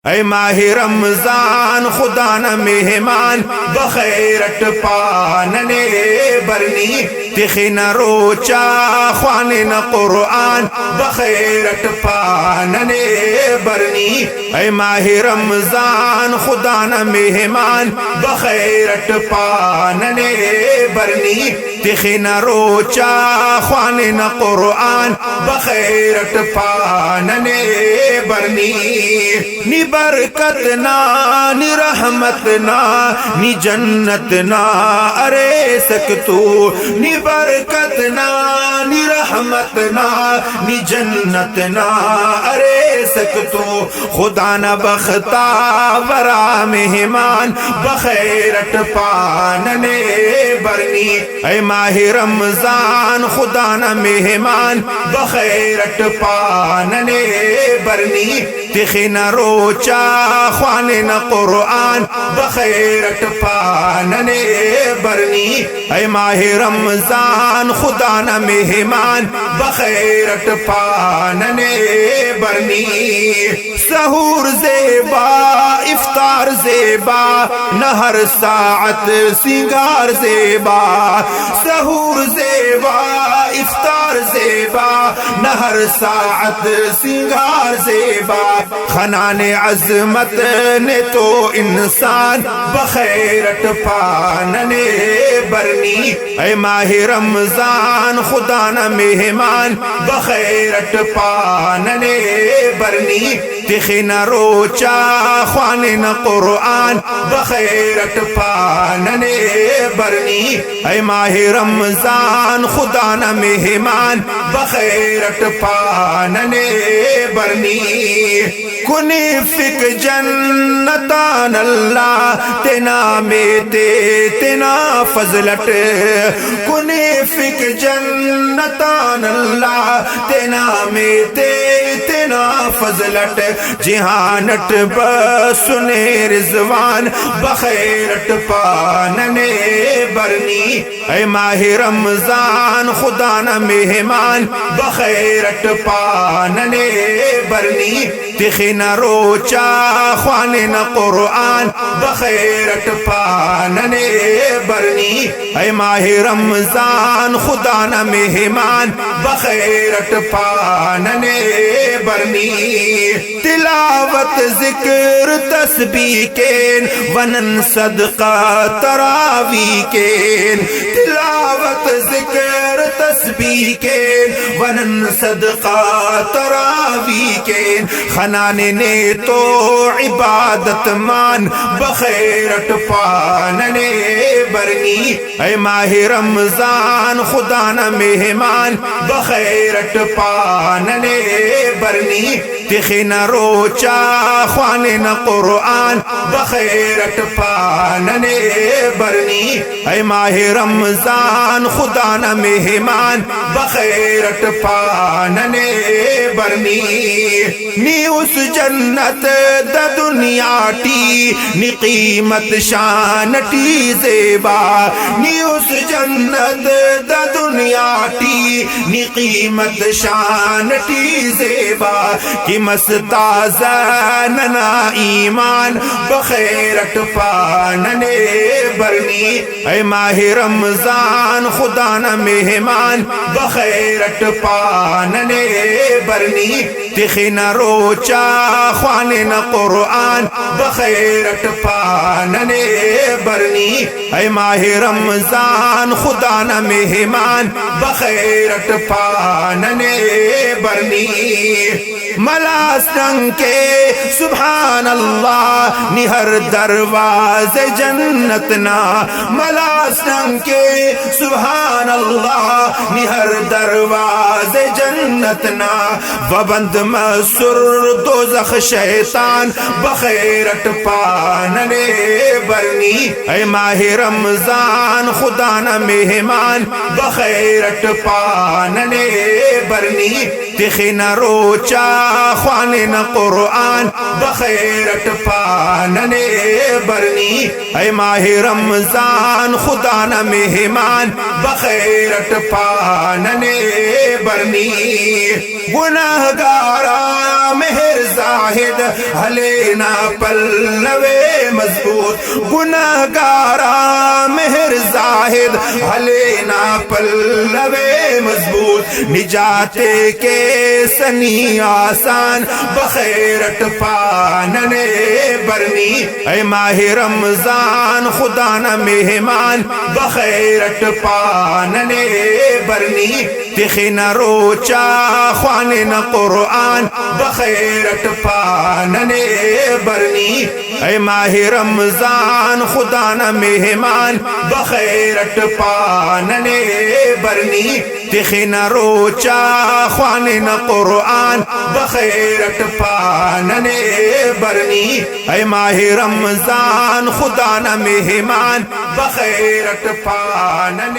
اے ماہ رمضان خدا نہ مہمان بخیرٹ پاننے برنی تخی نہ روچا خوان نہ قرآن بخیرٹ پاننے برنی اے ماہ رمضان خدا نہ مہمان بخیرٹ پاننے برنی تخی نہ روچا خوان نہ قرآن بخیرٹ پاننے برنی نی برکت نا نی رحمت نا نی جنت نا ارے سکتو نی برکت نا نی رحمت نا نی جنت نا ارے سکتو خدا نہ بختا ورا مہمان بخیرٹ پاننے برنی اے ماہ رمضان خدا نہ مہمان بخیرٹ پاننے برنی تخی نہ روچا خوان نہ قرآن بخیرٹ پاننے برنی اے ماہ رمضان خدا نہ مہمان بخیرٹ پاننے برنی سحور زیبا افطار زیبا نہ ہر ساعت سنگار زیبا سحور زیبا افطار زیبا نہ ہر ساعت سنگار زیبا خنان عظمت نے تو انسان بخیرٹ پاننے برنی اے ماہ رمضان خدا نہ مہمان بخیرٹ پاننے برنی تخی نہ روچا خوان نہ قرآن بخیرٹ پاننے برنی اے ماہ رمضان خدا نہ مہمان بخیرٹ پاننے برنی کنی فک جنتان اللہ تینا میتے تینا فضلٹ کنی فک جنتان اللہ تینا میتے تینا فضلٹ جہانٹ بسنے رضوان بخیرٹ پاننے برنی اے ماہ رمضان خدا نہ مہمان بخیرٹ پاننے برنی تخی نہ روچا خوان نہ قرآن بخیرٹ پاننے برنی اے ماہ رمضان خدا نہ مہمان بخیرٹ پاننے برنی تلاوت ذکر تسبیح کین ونن صدقہ تراوی کین تلاوت ذکر تسبیح کین ونن صدقہ تراوی کین خنان نے تو عبادت مان بخیرٹ پاننے برنی اے ماہ رمضان خدا نہ مہمان بخیرٹ پاننے برنی تخی نہ روچا خوان نہ قرآن بخیرٹ پاننے برنی اے ماہ رمضان خدا نہ مہمان بخیرٹ پاننے برنی نی اس جنت دا دنیا ٹی نی قیمت شان ٹی زیبا نی اس جنت دا دنیا ٹی نی قیمت شان ٹی زیبا کی مستازننا ایمان بخیرٹ پاننے برنی اے ماہ رمضان خدا نہ مہمان بخیرٹ پاننے برنی تخی نہ روچا خوان نہ قرآن بخیرٹ پاننے برنی اے ماہ رمضان خدا نہ مہمان بخیرٹ پاننے برنی ملاس رنگ کے سبحان اللہ نی ہر دروازے جنت نا ملاس رنگ کے سبحان اللہ نی ہر دروازے جنت نا وبند مسر دوزخ شیطان بخیرٹ پاننے برنی اے ماہ رمضان خدا نہ مہمان بخیرٹ پاننے برنی تخین روچا خوانن قرآن بخیرت پانن برنی اے ماہ رمضان خدا نہ مہمان بخیرت پانن برنی گناہ گارا مہر زاہد ہلینا پلوے مضبوط گناہ گارا مہر زاہد ہلینا پلوے مضبوط نجات کے سنی آسان بخیرت پانن برنی اے ماہ رمضان خدا نہ مہمان بخیرت پانن برنی تخین روچا خوانن قرآن بخیرت پانن برنی اے ماہ رمضان خدا نہ مہمان بخیرت پانن برنی تخین روچا خوانن قرآن بخیرت پانن برنی اے ماہ رمضان خدا نہ مہمان بخیرت پانن